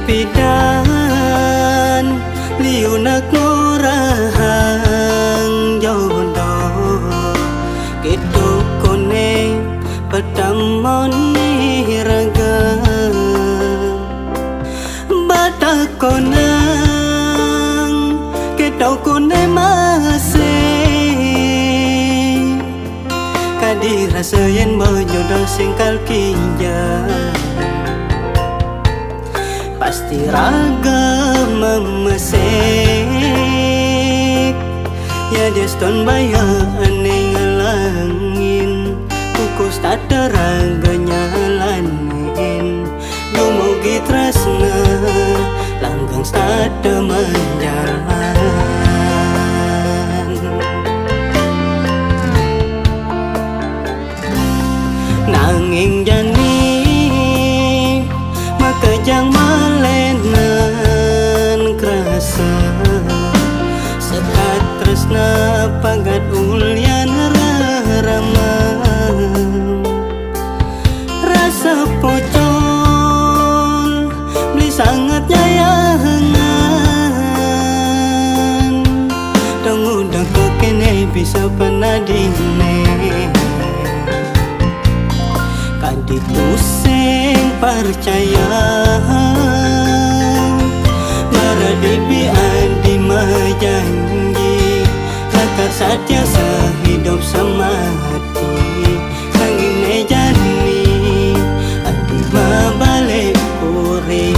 pidan liu nak ngorahang jondo gitu kone pedamon raga bata konang gitu kone masih kadi rasa yen menyoda singkal kinja pasti raga memesek ya deston baya aneh ngalangin kukus tak raga nyalanin dumugi tresna langgang stada menjalan nanging jani maka jang malenan kerasa sekat tresna pagat ulyan rarama rasa pocong beli sangat nyayangan dong udah kekene bisa penadine kadi pusing percaya maradibi adi majanji lakar saja sehidup semati sangine jani adi mabalik kuri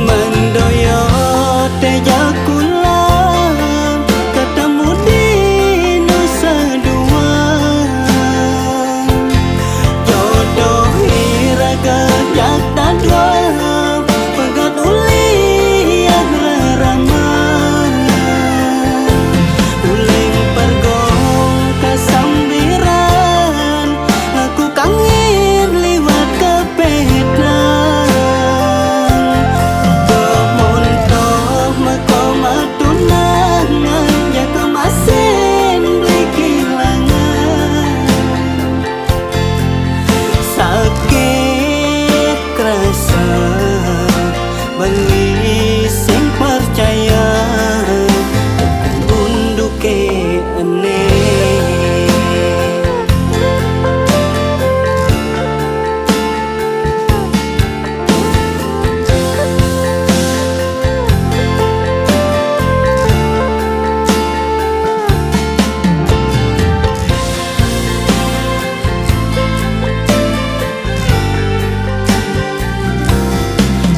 mandoyo tejakulam ketemu di nusa dua jodoh iraga jak dan dua pegat uli yang rarama uling pergong kesambiran aku kangen liwat kepedan kemontoh makomatunangan ya kemasin beli kilangan sakit kerasa beli sing percaya tekan unduke aneh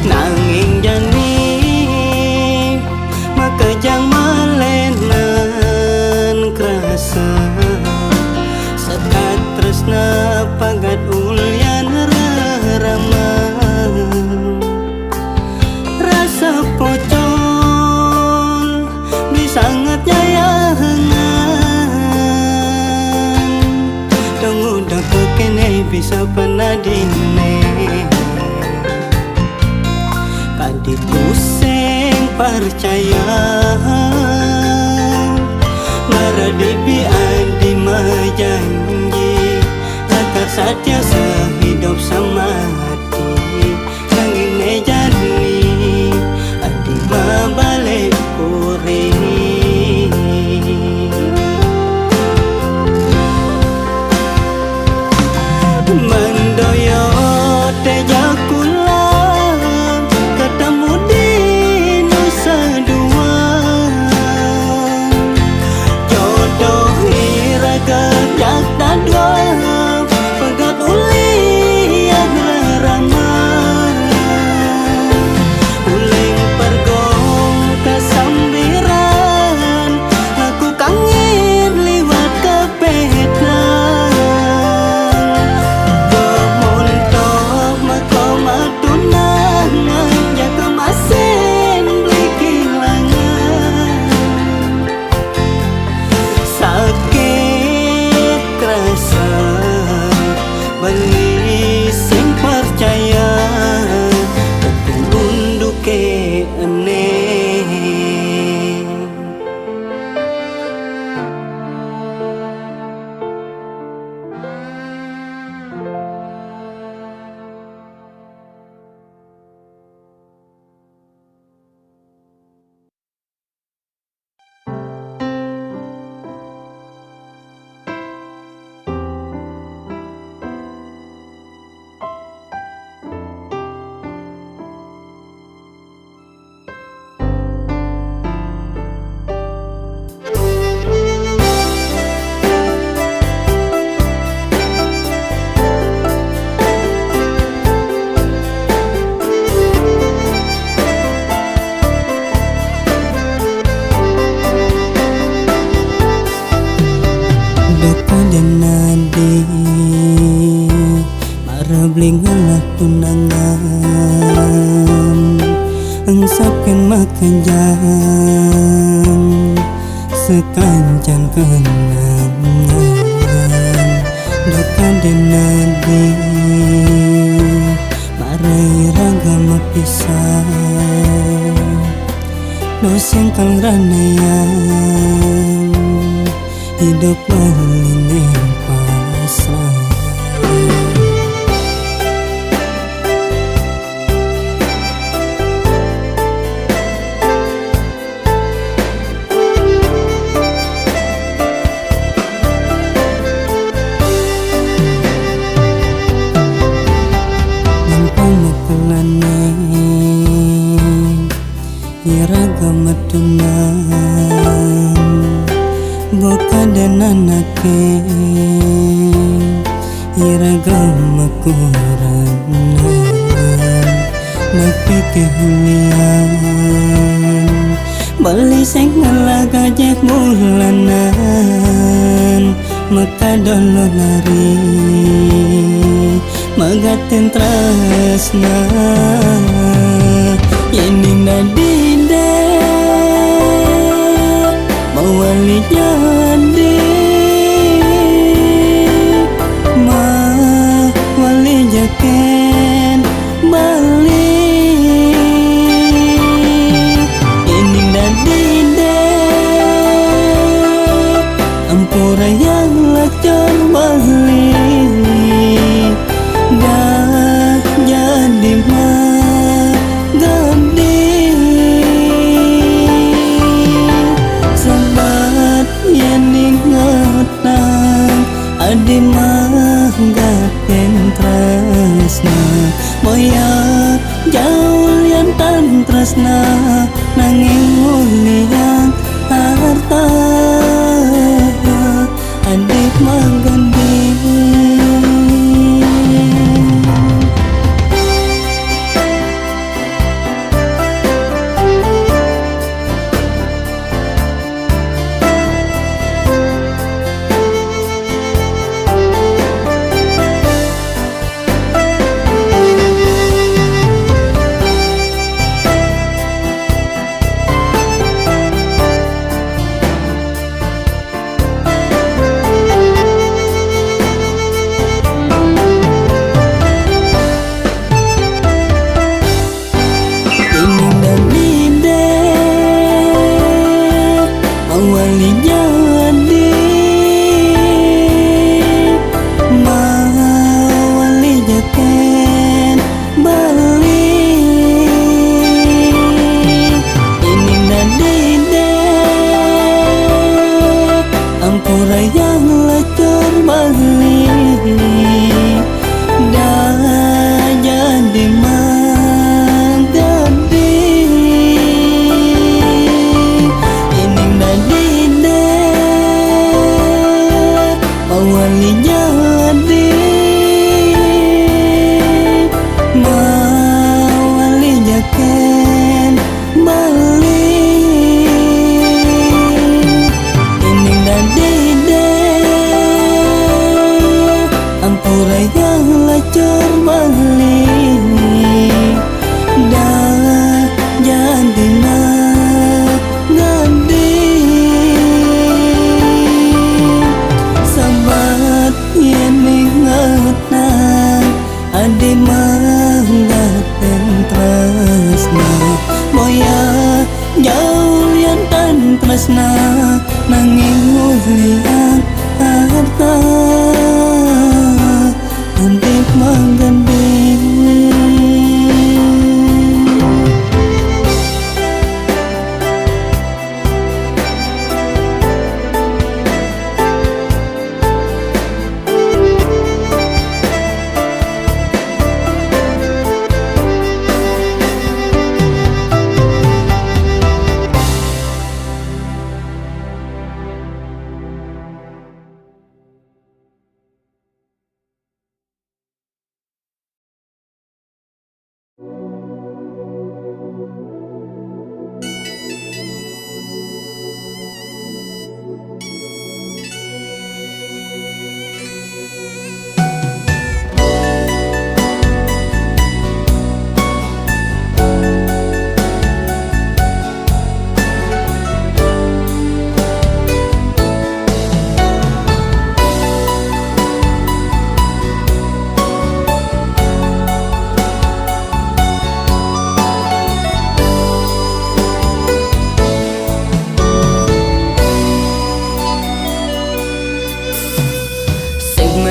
nanging jani maka jang malenan kerasa sekat tresna pagat ulyan rarama rasa pocong beli sangat nyayangan dong udah kekene bisa penadine kadi pusing percaya maradibi adi majanji lakar saja sehidup semati sangine jani adi mabalik kuri mandoyo tejakulam ketemu di nusa dua jodoh iraga jak dan dua pegat uli yang malam engsapkan makanjang sekancan kenangan dekat denadi marai ragam pisah dosen kang ranayang hidup berlindung pasrah. Iragam matunang boka dan anake iragam makuranan napi kehulian bali sing ngalaga jek bulanan maka dolo lari magaten tresna yening nadide mawali jadi mawali jaken bali yening nadide ampura yang lacon bali dah jadi adi manggaten tresna moya jauh lian tan tresna nanging mulian harta adik manggandi. Yang lecur bali dah jadi manggadi ini nadide awali jadi mawali jaken bali ini nadide ampura yang lacur bali dah jadi manggadi sabat yening ngatang adi manggaten tresna moya jauh lian tan tresna nanging mulian harta antik manggandi.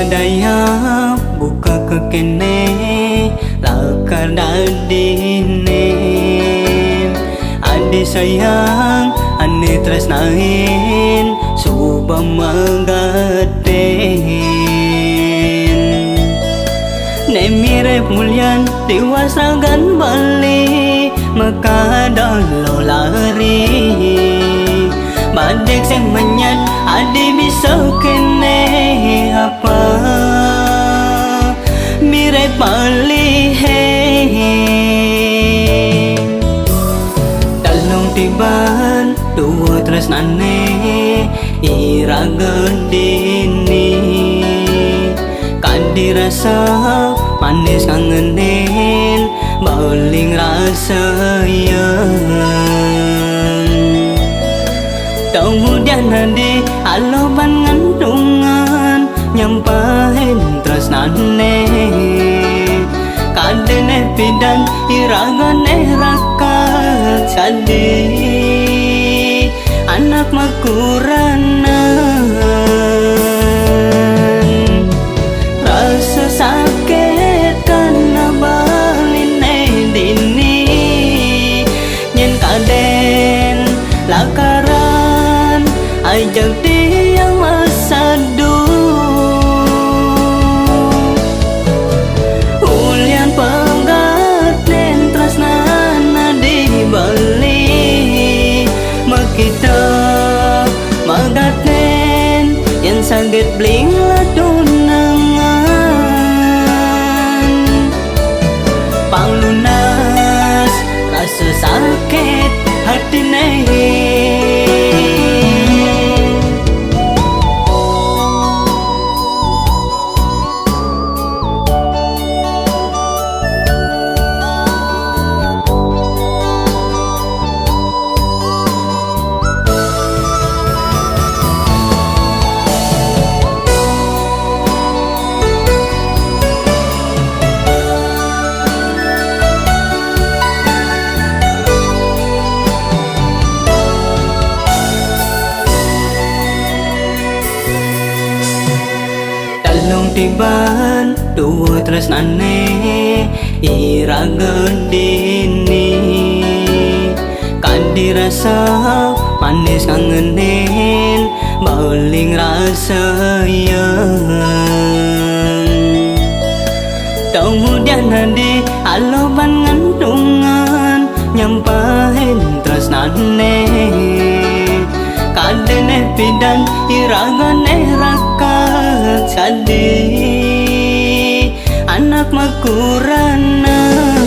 daya buka kekene lakar dadine adi sayang ane tresnain suba magaten ne mirip mulyan dewasa gan bali maka dalo lari badek sing menyat adi bisa kene apa mirip bali dalung tiban dua tresnane ira gedini kan dirasa manis kangenin bauling rasa kemudian nanti aloban ngandungan nyampahin tresnane kadene pidan iragane rakat sadi anak makuranan rasa sakit karena baline dini nyen kaden lakaran ajak dia masadu ulian penggaten tresnana dibeli makita magaten yang sangat bling ladunangan panglunas rasa sakit hati tiban dua tresnane ira gedini kan dirasa manis kangenin bauling rasa kemudian nanti aloban ngandungan nyampahin tresnane kadene pidan iragane rakat sadi anak makuranan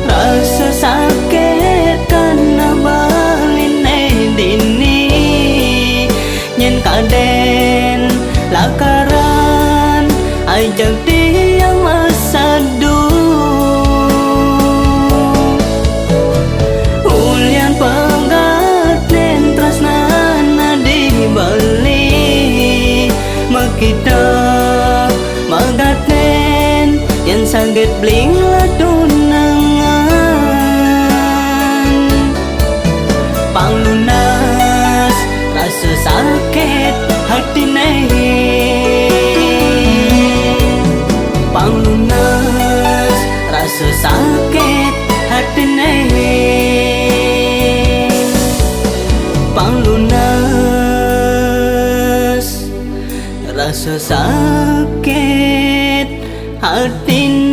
rasa sakit karena baline dini nyen kaden lakaran ajak dia masadu ulian penggaten tresnana dibeli makita magaten yang sangat bling ladunangan panglunas rasa sakit hati panglunas rasa sakit hati panglunas rasa sakit hati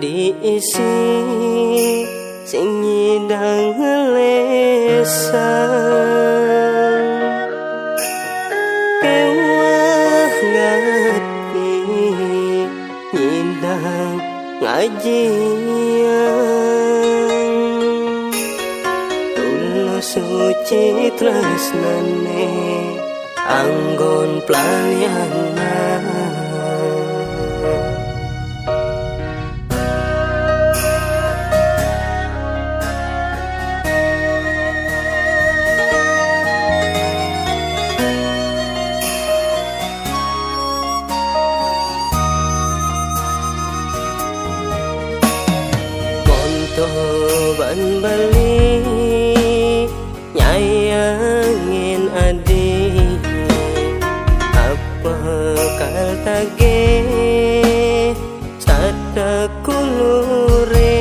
diisi sing nyidang lesan kewah ngati nyidang ngajian tulus suci tresnane anggon pelayanan ban bali nyayangin adik apa kal tage sada kulure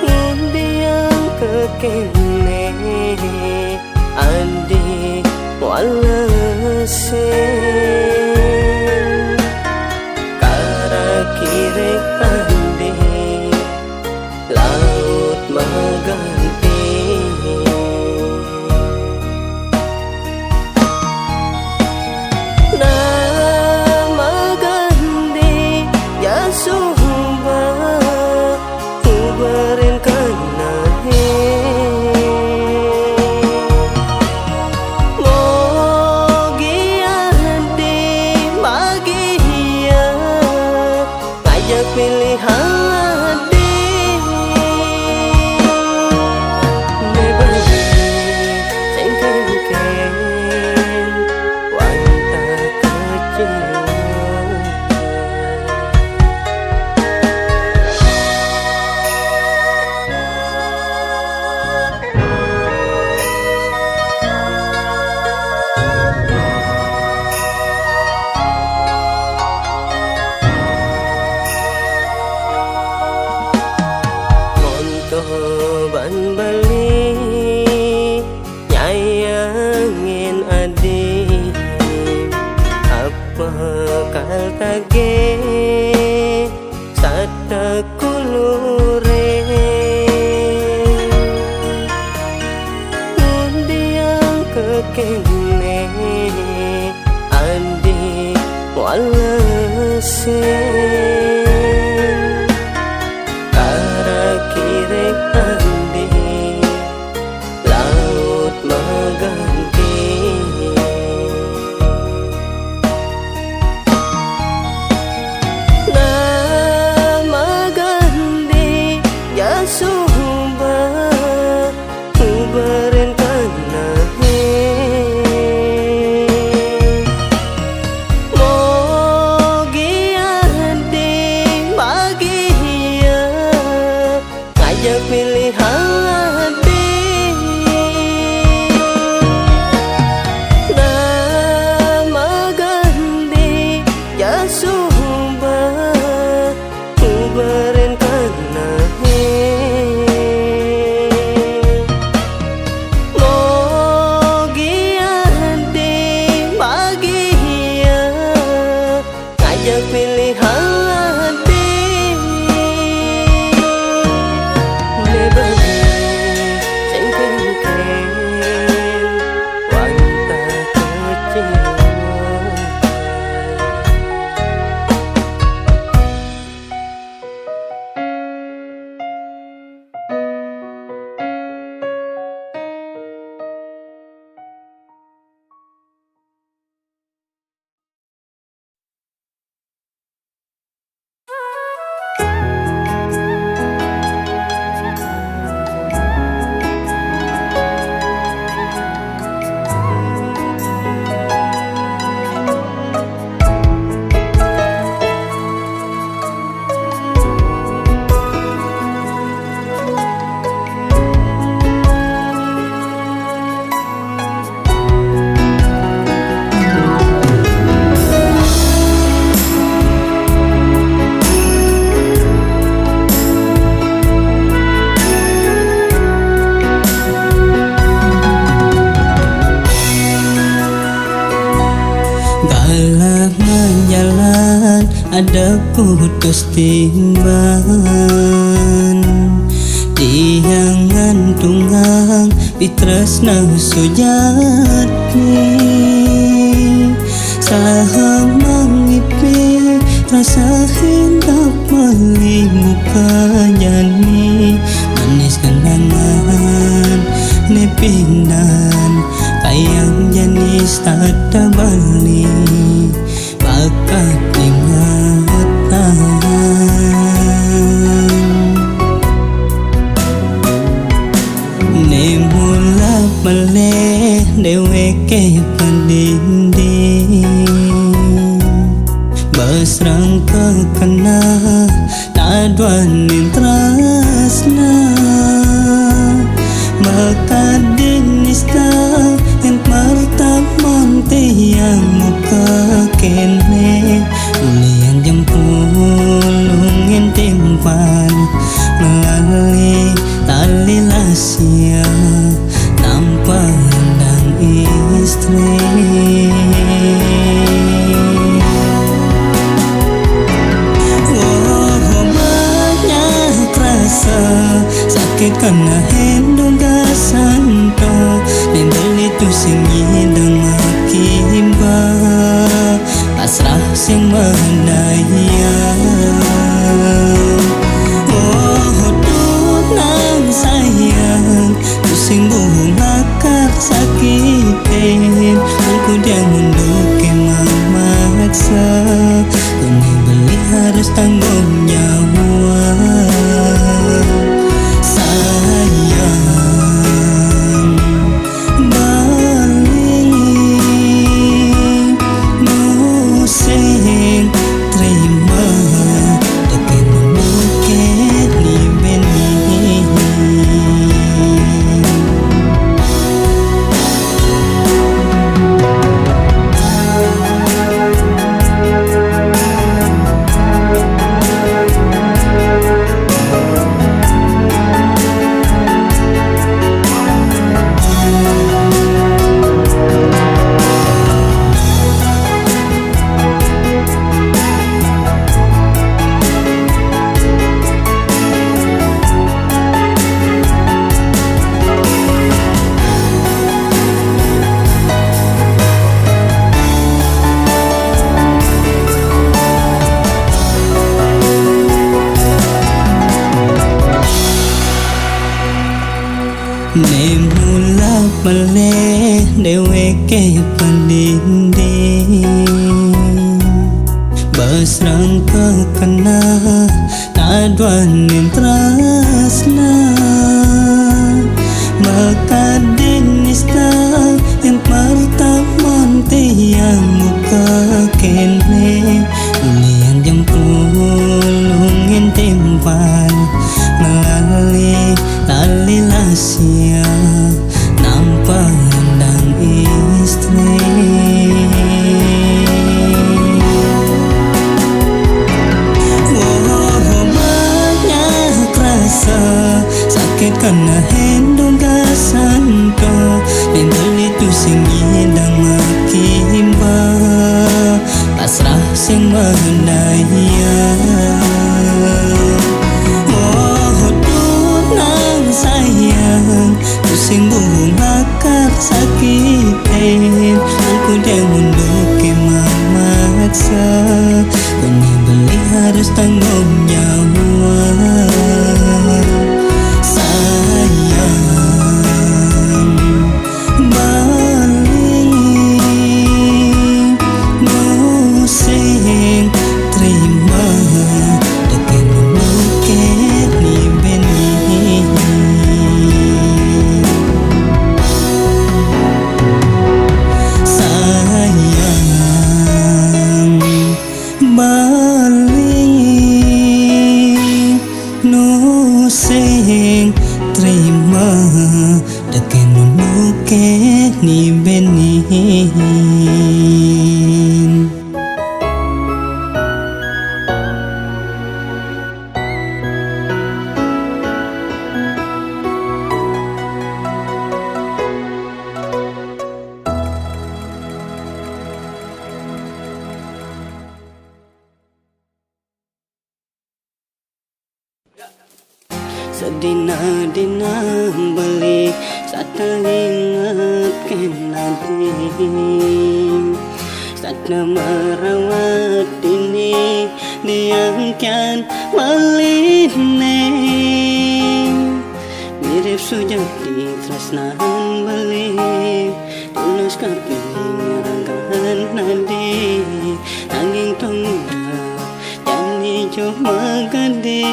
undiang kekene adik walese kira ande laut mengganti nama ganti ya sumba kubarin kana pilih hati nebagi sing kengken wanta kecewa ban bali nyayangin adik apa kal tage sada kulure undiang kekene adik walese laut mengganti nama ganti ya sumba kubarin kana mogi ade bahagia ngajak pilih hati nama ganti ya sumba kubarin kana mogi ade bahagia ngajak pilih hati nebagi sing kengken wanta kecewa Dalam menjalan ada putus timban diangan tunggang pitresna sujati saha mangipi rasa hendak melimuka nyani manis kenangan nepindan kayang janis tata bali bakat ingatan ne mula malih deweke pandindi basrang kekena taduan intrasna maka dinista yang martamonte yang muka kene ulian jempulungin timpan melalui tali lasia tanpa pandang istri. Sakit karena hendong gasanto Nembel itu sing hidang makimba Pasrah sing mandaya Oh tunang sayang Tu sing buhung akar sakitin Aku dia mundukin memaksa Kuni beli harus tanggung nyawa ne mula malih deweke pandindi basrang kekena taduan intrasna maka dinista yang martamonte yang muka kene ulian jempulungin timpan melalui tali lasia nampak pandang istri. Oh banyak rasa sedina-dina beli sata ingat kenadi satna merawat ini diangkan maline mirip sujati tresnahan beli tulus kaping ranggahan nadi nanging tongga jani cuma gede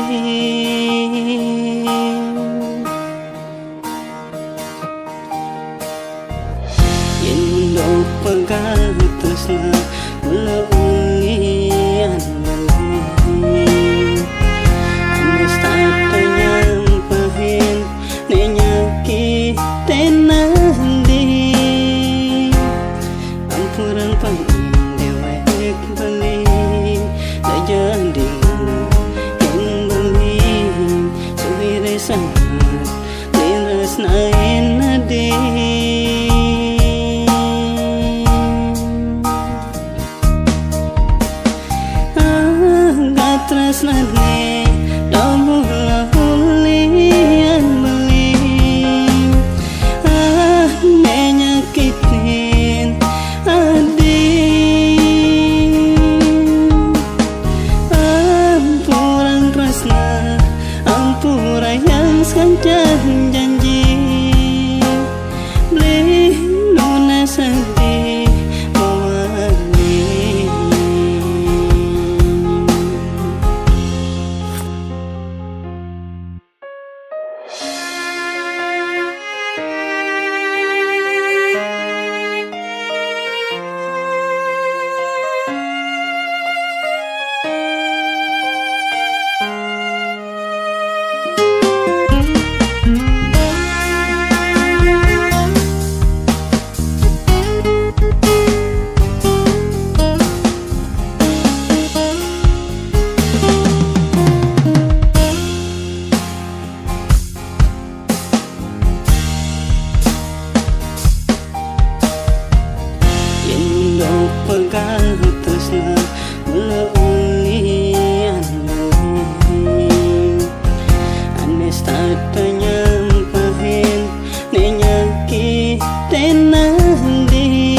yen mundok pegang tresna mula ulian beli anis tata nyampahin nenyaki tenandi ampuran pangin dewek beli dajanding yang beli suwire sangat liras nain nadi tresnane damulah ulian beli menyakitin adik ampuran tresna ampura yang sekancan janji beli lunas sedih pegang tresna mula ulian beli anis tata nyampahin nenyaki tenandi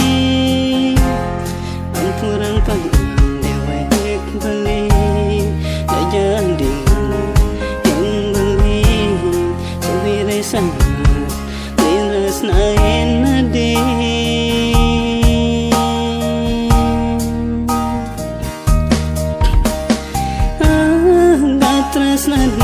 ampuran pangin dewek beli dajanding yang beli suwire sangat liras nain nadi tresna